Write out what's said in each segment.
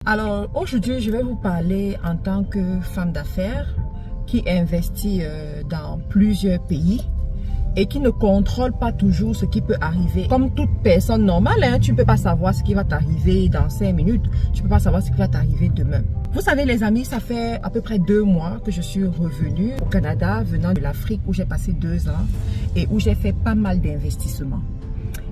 Alors aujourd'hui, je vais vous parler en tant que femme d'affaires qui investit dans plusieurs pays et qui ne contrôle pas toujours ce qui peut arriver. Comme toute personne normale, tu ne peux pas savoir ce qui va t'arriver dans 5 minutes. Tu ne peux pas savoir ce qui va t'arriver demain. Vous savez les amis, ça fait à peu près 2 mois que je suis revenue au Canada venant de l'Afrique où j'ai passé 2 ans et où j'ai fait pas mal d'investissements.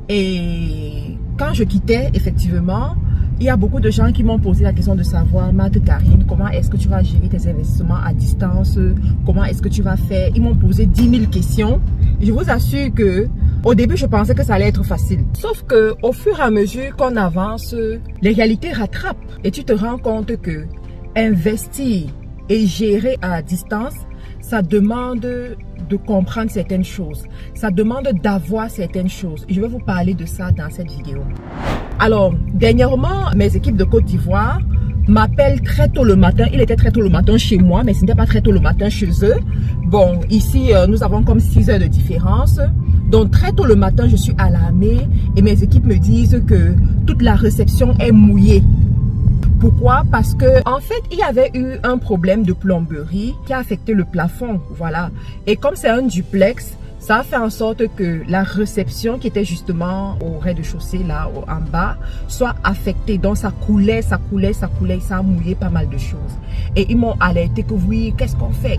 Et quand je quittais, effectivement, il y a beaucoup de gens qui m'ont posé la question de savoir, Marthe Karine, comment est-ce que tu vas gérer tes investissements à distance? Comment est-ce que tu vas faire? Ils m'ont posé 10 000 questions. Je vous assure que au début, je pensais que ça allait être facile. Sauf que au fur et à mesure qu'on avance, les réalités rattrapent. Et tu te rends compte que investir et gérer à distance, ça demande de comprendre certaines choses. Ça demande d'avoir certaines choses. Je vais vous parler de ça dans cette vidéo. Alors, dernièrement, mes équipes de Côte d'Ivoire m'appellent très tôt le matin. Il était très tôt le matin chez moi, mais ce n'était pas très tôt le matin chez eux. Bon, ici, nous avons comme 6 heures de différence. Donc, très tôt le matin, je suis alarmée et mes équipes me disent que toute la réception est mouillée. Pourquoi? Parce que en fait, il y avait eu un problème de plomberie qui a affecté le plafond, voilà. Et comme c'est un duplex, ça a fait en sorte que la réception qui était justement au rez-de-chaussée, là, en bas, soit affectée. Donc, ça coulait, ça a mouillé pas mal de choses. Et ils m'ont alerté que oui, qu'est-ce qu'on fait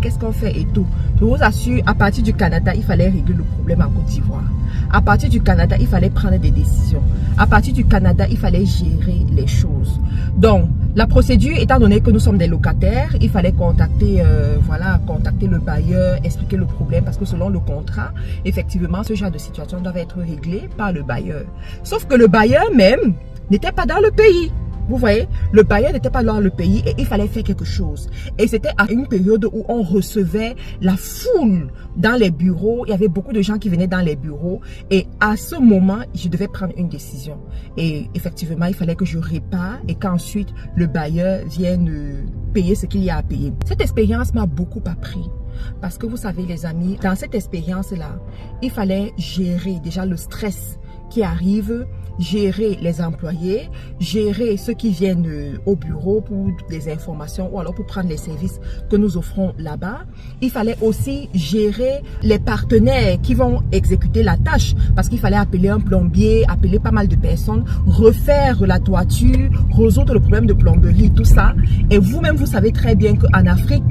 et tout. Je vous assure, à partir du Canada, il fallait régler le problème en Côte d'Ivoire. À partir du Canada, il fallait prendre des décisions. À partir du Canada, il fallait gérer les choses. Donc, la procédure, étant donné que nous sommes des locataires, il fallait contacter, contacter le bailleur, expliquer le problème parce que selon le contrat, effectivement, ce genre de situation doit être réglé par le bailleur. Sauf que le bailleur même n'était pas dans le pays. Vous voyez, le bailleur n'était pas dans le pays et il fallait faire quelque chose. Et c'était à une période où on recevait la foule dans les bureaux. Il y avait beaucoup de gens qui venaient dans les bureaux. Et à ce moment, je devais prendre une décision. Et effectivement, il fallait que je répare et qu'ensuite le bailleur vienne payer ce qu'il y a à payer. Cette expérience m'a beaucoup appris. Parce que vous savez les amis, dans cette expérience-là, il fallait gérer déjà le stress qui arrive, gérer les employés, gérer ceux qui viennent au bureau pour des informations ou alors pour prendre les services que nous offrons là-bas. Il fallait aussi gérer les partenaires qui vont exécuter la tâche parce qu'il fallait appeler un plombier, appeler pas mal de personnes, refaire la toiture, résoudre le problème de plomberie, tout ça. Et vous-même, vous savez très bien qu'en Afrique,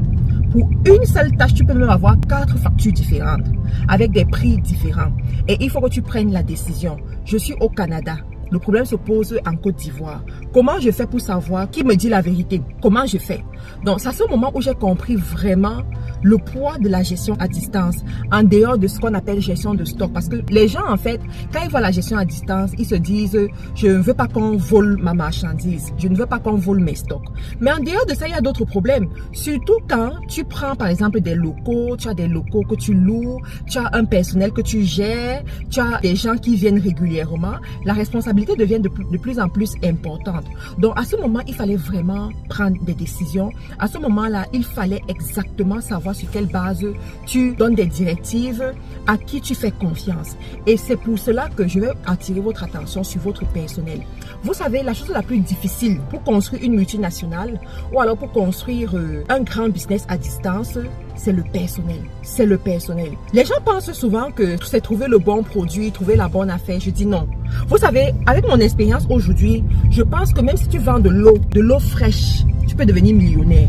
pour une seule tâche, tu peux même avoir 4 factures différentes avec des prix différents. Et il faut que tu prennes la décision. Je suis au Canada. Le problème se pose en Côte d'Ivoire. Comment je fais pour savoir qui me dit la vérité? Comment je fais? Donc, c'est à ce moment où j'ai compris vraiment le poids de la gestion à distance, en dehors de ce qu'on appelle gestion de stock. Parce que les gens, en fait, quand ils voient la gestion à distance, ils se disent, je ne veux pas qu'on vole ma marchandise, je ne veux pas qu'on vole mes stocks. Mais en dehors de ça, il y a d'autres problèmes. Surtout quand tu prends, par exemple, des locaux, tu as des locaux que tu loues, tu as un personnel que tu gères, tu as des gens qui viennent régulièrement, la responsabilité devient de plus en plus importante. Donc, à ce moment, il fallait vraiment prendre des décisions. À ce moment-là, il fallait exactement savoir sur quelle base tu donnes des directives, à qui tu fais confiance. Et c'est pour cela que je vais attirer votre attention sur votre personnel. Vous savez, la chose la plus difficile pour construire une multinationale ou alors pour construire un grand business à distance, c'est le personnel. C'est le personnel. Les gens pensent souvent que c'est trouver le bon produit, trouver la bonne affaire. Je dis non. Vous savez, avec mon expérience aujourd'hui, je pense que même si tu vends de l'eau fraîche, tu peux devenir millionnaire.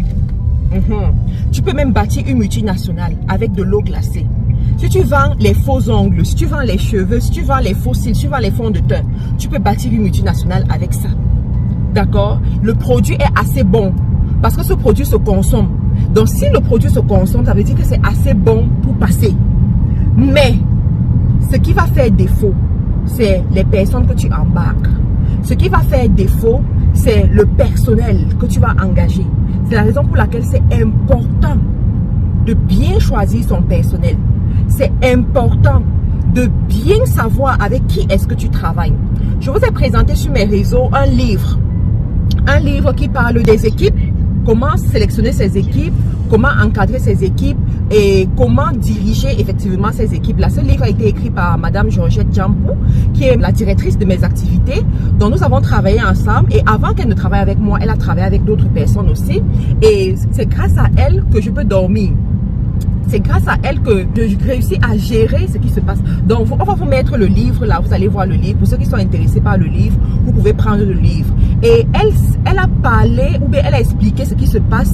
Tu peux même bâtir une multinationale avec de l'eau glacée. Si tu vends les faux ongles, si tu vends les cheveux, si tu vends les faux cils, si tu vends les fonds de teint, tu peux bâtir une multinationale avec ça. D'accord? Le produit est assez bon parce que ce produit se consomme. Donc, si le produit se consomme, ça veut dire que c'est assez bon pour passer. Mais, ce qui va faire défaut, c'est les personnes que tu embarques. Ce qui va faire défaut, c'est le personnel que tu vas engager. C'est la raison pour laquelle c'est important de bien choisir son personnel. C'est important de bien savoir avec qui est-ce que tu travailles. Je vous ai présenté sur mes réseaux un livre qui parle des équipes, comment sélectionner ses équipes, comment encadrer ses équipes, et comment diriger effectivement ces équipes-là. Ce livre a été écrit par Madame Georgette Djampou, qui est la directrice de mes activités, dont nous avons travaillé ensemble. Et avant qu'elle ne travaille avec moi, elle a travaillé avec d'autres personnes aussi. Et c'est grâce à elle que je peux dormir. C'est grâce à elle que je réussis à gérer ce qui se passe. Donc, on va vous mettre le livre là, vous allez voir le livre. Pour ceux qui sont intéressés par le livre, vous pouvez prendre le livre. Et elle a parlé, ou bien elle a expliqué ce qui se passe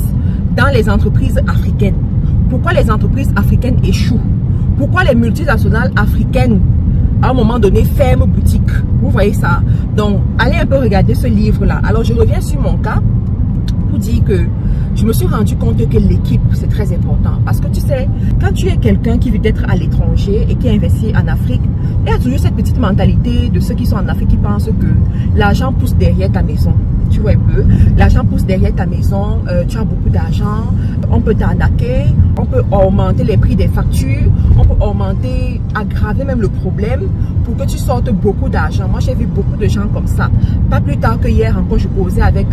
dans les entreprises africaines. Pourquoi les entreprises africaines échouent? Pourquoi les multinationales africaines, à un moment donné, ferment boutique? Vous voyez ça? Donc, allez un peu regarder ce livre-là. Alors, je reviens sur mon cas pour dire que je me suis rendu compte que l'équipe, c'est très important. Parce que tu sais, quand tu es quelqu'un qui veut être à l'étranger et qui investit en Afrique, il y a toujours cette petite mentalité de ceux qui sont en Afrique qui pensent que l'argent pousse derrière ta maison. Tu vois un peu, l'argent pousse derrière ta maison, tu as beaucoup d'argent, on peut t'arnaquer, on peut augmenter les prix des factures, on peut augmenter, aggraver même le problème pour que tu sortes beaucoup d'argent. Moi, j'ai vu beaucoup de gens comme ça. Pas plus tard que hier encore, je causais avec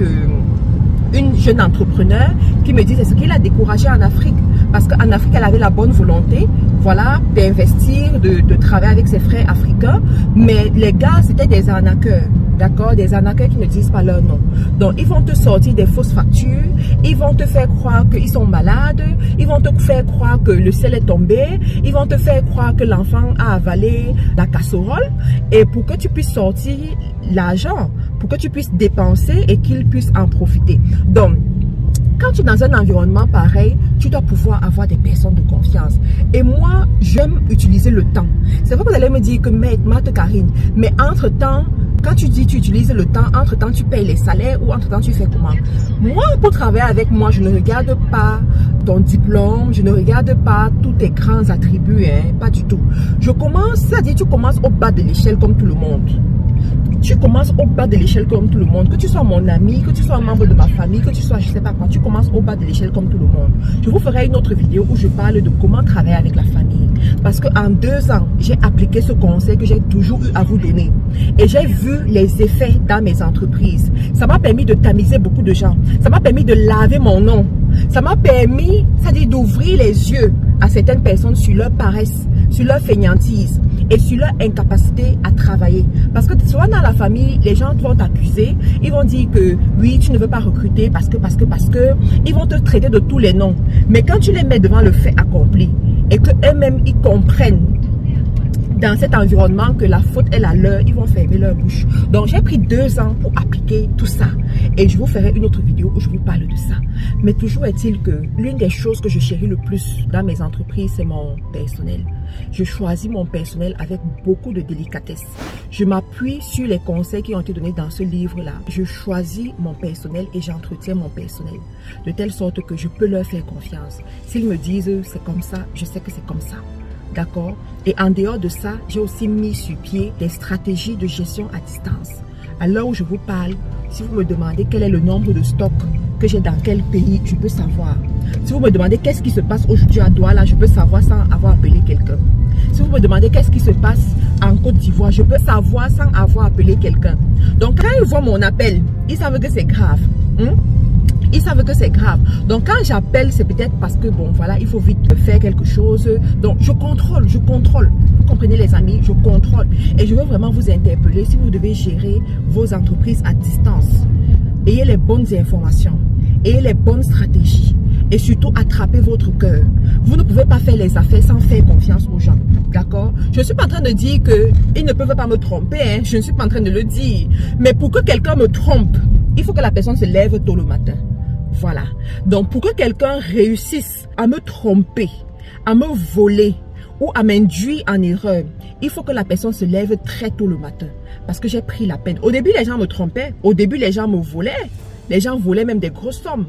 une jeune entrepreneur qui me dit c'est ce qui l'a découragée en Afrique. Parce qu'en Afrique, elle avait la bonne volonté, voilà, d'investir, de travailler avec ses frères africains. Mais les gars, c'était des arnaqueurs. D'accord, des arnaqueurs qui ne disent pas leur nom. Donc, ils vont te sortir des fausses factures, ils vont te faire croire qu'ils sont malades, ils vont te faire croire que le ciel est tombé, ils vont te faire croire que l'enfant a avalé la casserole. Et pour que tu puisses sortir l'argent, pour que tu puisses dépenser et qu'ils puissent en profiter. Donc, quand tu es dans un environnement pareil, tu dois pouvoir avoir des personnes de confiance. Et moi, j'aime utiliser le temps. C'est vrai que vous allez me dire que, Mate Karine, mais entre-temps, quand tu dis tu utilises le temps, entre-temps tu payes les salaires ou entre-temps tu fais comment? Moi, pour travailler avec moi, je ne regarde pas ton diplôme, je ne regarde pas tous tes grands attributs, hein, pas du tout. Je commence, c'est-à-dire tu commences au bas de l'échelle comme tout le monde. Tu commences au bas de l'échelle comme tout le monde. Que tu sois mon ami, que tu sois un membre de ma famille, que tu sois, je sais pas quoi, tu commences au bas de l'échelle comme tout le monde. Je vous ferai une autre vidéo où je parle de comment travailler avec la famille. Parce qu'en 2 ans, j'ai appliqué ce conseil que j'ai toujours eu à vous donner. Et j'ai vu les effets dans mes entreprises. Ça m'a permis de tamiser beaucoup de gens. Ça m'a permis de laver mon nom. Ça m'a permis, c'est-à-dire d'ouvrir les yeux à certaines personnes sur leur paresse, sur leur fainéantise et sur leur incapacité à travailler. Parce que souvent dans la famille, les gens vont t'accuser, ils vont dire que oui, tu ne veux pas recruter parce que, ils vont te traiter de tous les noms. Mais quand tu les mets devant le fait accompli et qu'eux-mêmes, ils comprennent dans cet environnement que la faute est la leur, ils vont fermer leur bouche. Donc j'ai pris 2 ans pour appliquer tout ça. Et je vous ferai une autre vidéo où je vous parle de ça. Mais toujours est-il que l'une des choses que je chéris le plus dans mes entreprises, c'est mon personnel. Je choisis mon personnel avec beaucoup de délicatesse. Je m'appuie sur les conseils qui ont été donnés dans ce livre-là. Je choisis mon personnel et j'entretiens mon personnel. De telle sorte que je peux leur faire confiance. S'ils me disent c'est comme ça, je sais que c'est comme ça. D'accord? Et en dehors de ça, j'ai aussi mis sur pied des stratégies de gestion à distance. À l'heure où je vous parle, si vous me demandez quel est le nombre de stocks que j'ai dans quel pays, je peux savoir. Si vous me demandez qu'est-ce qui se passe aujourd'hui à Douala, je peux savoir sans avoir appelé quelqu'un. Si vous me demandez qu'est-ce qui se passe en Côte d'Ivoire, je peux savoir sans avoir appelé quelqu'un. Donc quand ils voient mon appel, ils savent que c'est grave. Ils savent que c'est grave. Donc quand j'appelle, c'est peut-être parce que bon voilà, il faut vite faire quelque chose. Donc je contrôle. Vous comprenez les amis, je contrôle. Et je veux vraiment vous interpeller si vous devez gérer vos entreprises à distance. Ayez les bonnes informations, ayez les bonnes stratégies et surtout attrapez votre cœur. Vous ne pouvez pas faire les affaires sans faire confiance aux gens. D'accord? Je ne suis pas en train de dire qu'ils ne peuvent pas me tromper. Hein? Je ne suis pas en train de le dire. Mais pour que quelqu'un me trompe, il faut que la personne se lève tôt le matin. Voilà. Donc, pour que quelqu'un réussisse à me tromper, à me voler ou à m'induire en erreur, il faut que la personne se lève très tôt le matin. Parce que j'ai pris la peine. Au début, les gens me trompaient. Au début, les gens me volaient. Les gens volaient même des grosses sommes.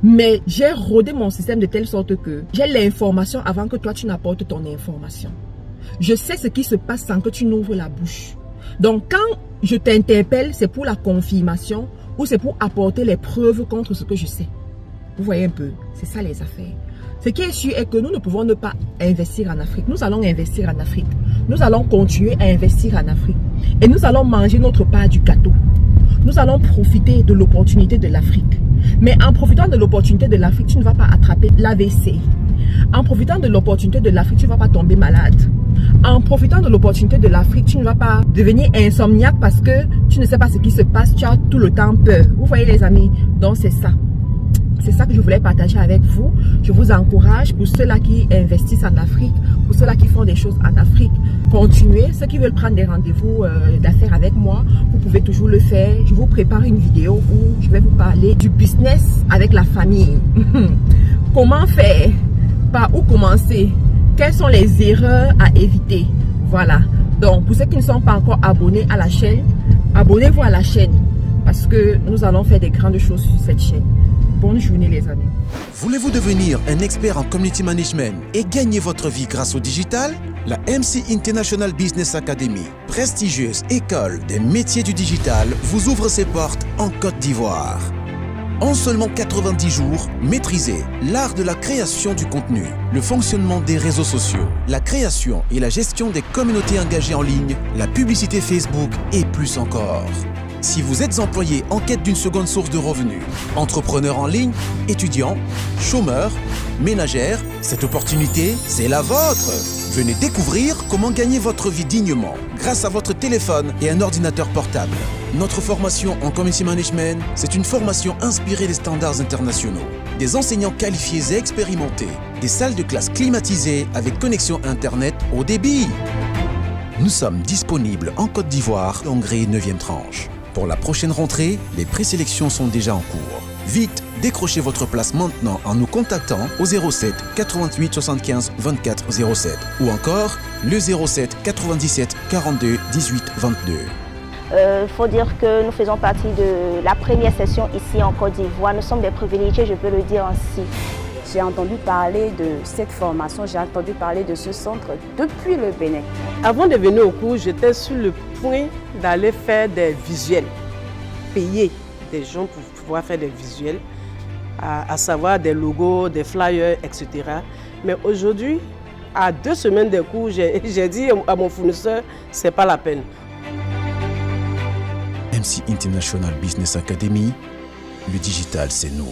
Mais j'ai rodé mon système de telle sorte que j'ai l'information avant que toi, tu n'apportes ton information. Je sais ce qui se passe sans que tu n'ouvres la bouche. Donc, quand je t'interpelle, c'est pour la confirmation ou c'est pour apporter les preuves contre ce que je sais. Vous voyez un peu, c'est ça les affaires. Ce qui est sûr est que nous ne pouvons ne pas investir en Afrique. Nous allons investir en Afrique. Nous allons continuer à investir en Afrique. Et nous allons manger notre part du gâteau. Nous allons profiter de l'opportunité de l'Afrique. Mais en profitant de l'opportunité de l'Afrique, tu ne vas pas attraper l'AVC. En profitant de l'opportunité de l'Afrique, tu ne vas pas tomber malade. En profitant de l'opportunité de l'Afrique, tu ne vas pas devenir insomniaque parce que tu ne sais pas ce qui se passe, tu as tout le temps peur. Vous voyez les amis, donc c'est ça. C'est ça que je voulais partager avec vous. Je vous encourage, pour ceux-là qui investissent en Afrique, pour ceux-là qui font des choses en Afrique, continuez. Ceux qui veulent prendre des rendez-vous d'affaires avec moi, vous pouvez toujours le faire. Je vous prépare une vidéo où je vais vous parler du business avec la famille. Comment faire? Par où commencer? Quelles sont les erreurs à éviter? Voilà. Donc, pour ceux qui ne sont pas encore abonnés à la chaîne, abonnez-vous à la chaîne parce que nous allons faire des grandes choses sur cette chaîne. Bonne journée les amis. Voulez-vous devenir un expert en community management et gagner votre vie grâce au digital? La MC International Business Academy, prestigieuse école des métiers du digital, vous ouvre ses portes en Côte d'Ivoire. En seulement 90 jours, maîtrisez l'art de la création du contenu, le fonctionnement des réseaux sociaux, la création et la gestion des communautés engagées en ligne, la publicité Facebook et plus encore. Si vous êtes employé en quête d'une seconde source de revenus, entrepreneur en ligne, étudiant, chômeur, ménagère, cette opportunité, c'est la vôtre. Venez découvrir comment gagner votre vie dignement grâce à votre téléphone et un ordinateur portable. Notre formation en community management, c'est une formation inspirée des standards internationaux. Des enseignants qualifiés et expérimentés, des salles de classe climatisées avec connexion Internet haut débit. Nous sommes disponibles en Côte d'Ivoire, Hongrie 9e tranche. Pour la prochaine rentrée, les présélections sont déjà en cours. Vite, décrochez votre place maintenant en nous contactant au 07 88 75 24 07 ou encore le 07 97 42 18 22. Faut dire que nous faisons partie de la première session ici en Côte d'Ivoire. Nous sommes des privilégiés, je peux le dire ainsi. J'ai entendu parler de cette formation, j'ai entendu parler de ce centre depuis le Bénin. Avant de venir au cours, j'étais sur le point d'aller faire des visuels, payer des gens pour pouvoir faire des visuels, à savoir des logos, des flyers, etc. Mais aujourd'hui, à 2 semaines de cours, j'ai dit à mon fournisseur, c'est pas la peine. MC International Business Academy, le digital c'est nous.